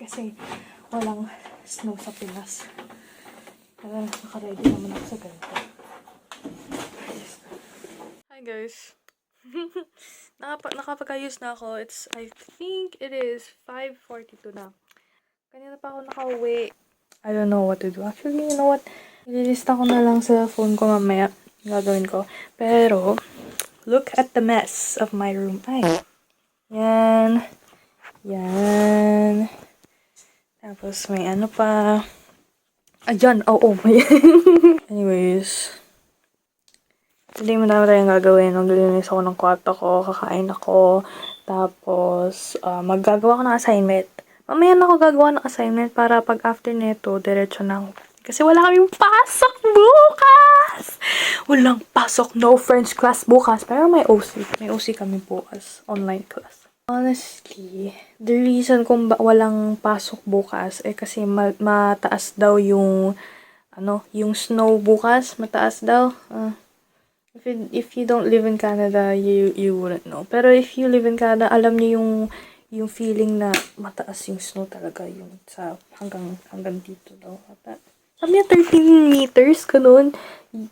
Kasi walang snow sa Pinas. Kaya nakaready naman ako sa ganito. Hi guys. Nakapag-ayos na ako. I think it is 5:42 na. Kanina pa ako nakauwi. I don't know what to do. Actually, you know what? Ililista ko na lang sa phone ko mamaya. Gagawin ko. Pero, look at the mess of my room. Ay. Yan. Yan. Tapos, may ano pa. Ayan. Oo, may. Anyways. Hindi mo naman tayong gagawin. Maglilinis ako ng kwarto ko. Kakain ako. Tapos, maggagawa ko ng assignment. Mamaya na ako gagawa ng assignment para pag after nito, diretso na ako. Kasi wala kaming pasok bukas! Walang pasok. No French class bukas. Pero may OC. May OC kami bukas. Online class. Honestly, the reason kung walang pasok bukas kasi mataas daw yung yung snow bukas. Mataas daw. If you don't live in Canada, you wouldn't know. Pero if you live in Canada, alam niyo yung feeling na mataas yung snow talaga yung sa hanggang dito daw. Sabi niya 13 meters ganun.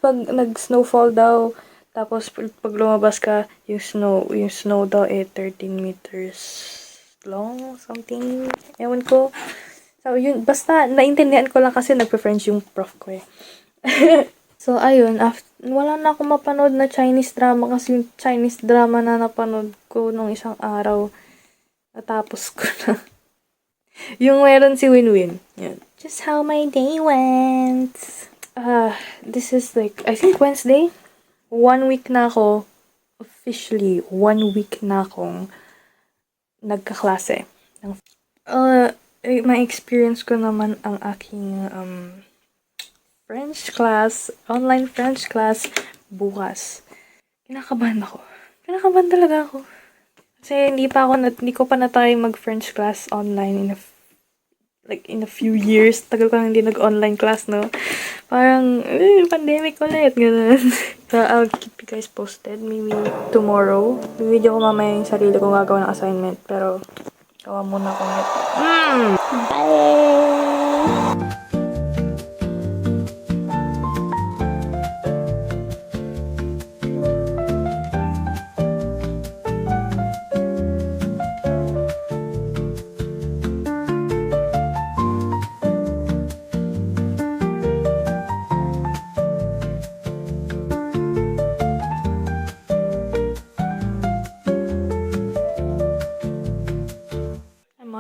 Pag nag-snowfall daw, tapos pag lumabas ka, yung snow daw 13 meters long, something. Ewan ko. So, yun, basta naintindihan ko lang kasi nagpe-French yung prof ko eh. So, ayun, wala na akong mapanood na Chinese drama kasi yung Chinese drama na napanood ko nung isang araw, natapos ko na. Yung meron si Winwin. Yan. Just how my day went. This is like, I think Wednesday. 1 week na ako, officially, 1 week na akong nagkaklase. Ma-experience ko naman ang aking, French class, online French class, bukas. Kinakabahan ako. Kinakabahan talaga ako. Kasi hindi ko pa na-try mag-French class online in a few years. Tagal ko lang hindi nag-online class, no? Parang, pandemic ulit, gano'n. So, I'll keep you guys posted. Maybe tomorrow. Video ko mamaya yung sarili ko gagawa ng assignment. Pero, gawa muna ko nito. Bye!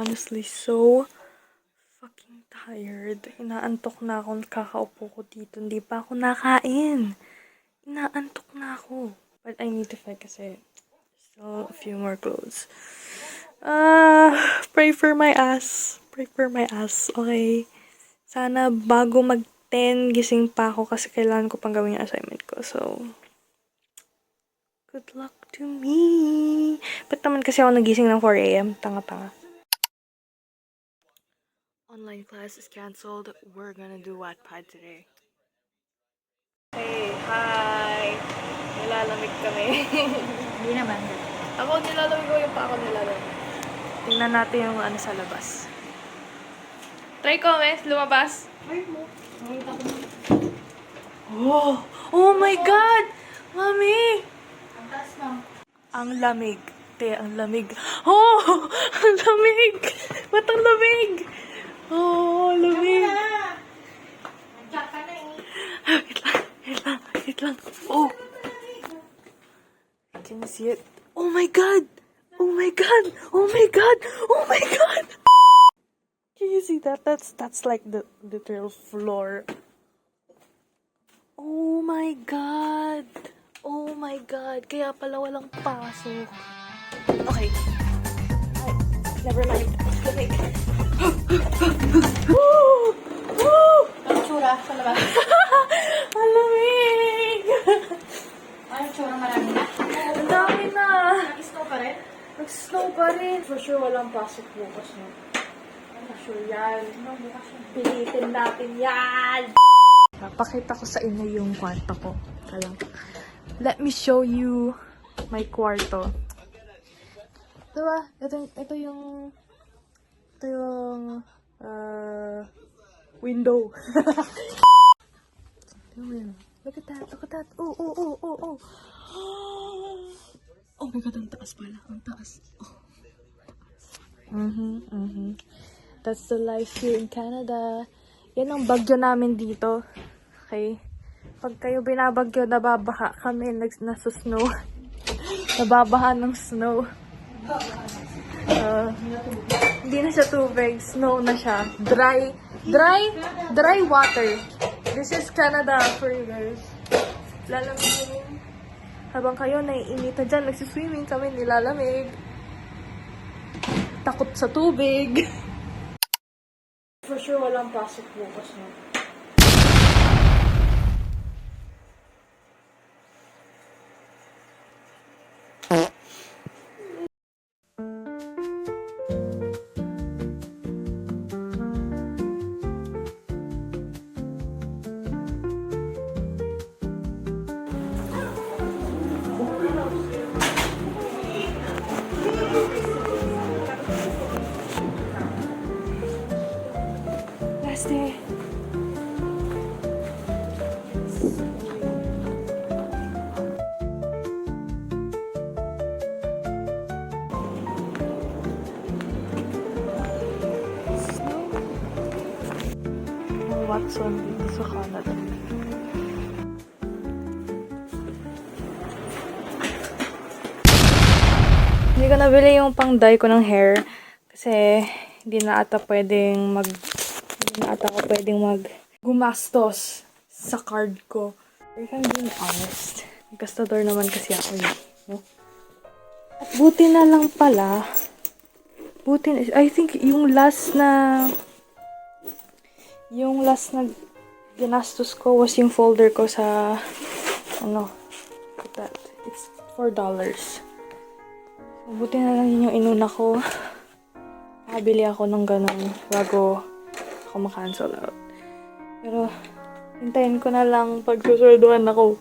Honestly, so fucking tired. Inaantok na ako. Kakaupo ko dito. Hindi pa ako nakain. Inaantok na ako. But I need to fight kasi still a few more clothes. Pray for my ass. Pray for my ass. Okay. Sana bago mag-10, gising pa ako kasi kailangan ko pang gawin yung assignment ko. So, good luck to me. Ba't naman kasi ako nagising ng 4 a.m.? Tanga-tanga. Online class is canceled. We're gonna do Wattpad today. Hey, hi! Nilalamig kami. Hindi naman. Ako nilalamig ko yung pa ako nilalamig. Tingnan natin yung ano sa labas. Try ko, Mes. Lumabas. Ay mo. Nakita ko. Oh! Oh my God! Mami! Ang taas mo. Ang lamig. Te, ang lamig. Oh! Ang lamig! Ba't ang lamig? Oh, lamig. Nandiyan ka na eh. Wait lang. Oh! Can you see it? Oh my God! Oh my God! Oh my God! Oh my God! Can you see that? That's like the literal floor. Oh my God! Oh my God! Kaya pala walang pasok. Okay. Ay, never mind. Lamig. Woo! Woo! Ang tsura sa labas. Ang lamig! Ay, tsura marami na. Ang dami na! Nag-snow pa rin? Nag-snow pa rin. For sure, walang pasok bukas na. For sure yan. Bukas yun. Pilitin natin yan! Papakita ko sa inyo yung kwarto ko. Let me show you my kwarto. Diba? Ito yung Ito yung window. Look at that, look at that. Oh, oh, oh, oh, oh. Oh my God, ang taas pala. Ang taas. Oh. That's the life here in Canada. Yan ang bagyo namin dito. Okay? Pag kayo binabagyo, nababaha kami. Nasa-snow. Nababaha ng snow. Hindi na siya tubig. Snow na siya. Dry water. This is Canada for you guys. Lalamigin. Habang kayo naiinita dyan, nagsiswimming kami, nilalamig. Takot sa tubig. For sure, walang pasok bukas na. Last day. Ang Watson dito sa Canada. Hindi ko nabili yung pang-dye ko ng hair kasi hindi na ata gumastos sa card ko. If I'm being honest, gastador naman kasi ako yun. No? At buti na lang pala, I think yung last na ginastos ko was yung folder ko sa, look at that. It's $4. So, buti na lang yun yung inuna ko. Nakabili ako ng ganun bago ako makancel out. Pero, hintayin ko na lang pag susurduhan ako.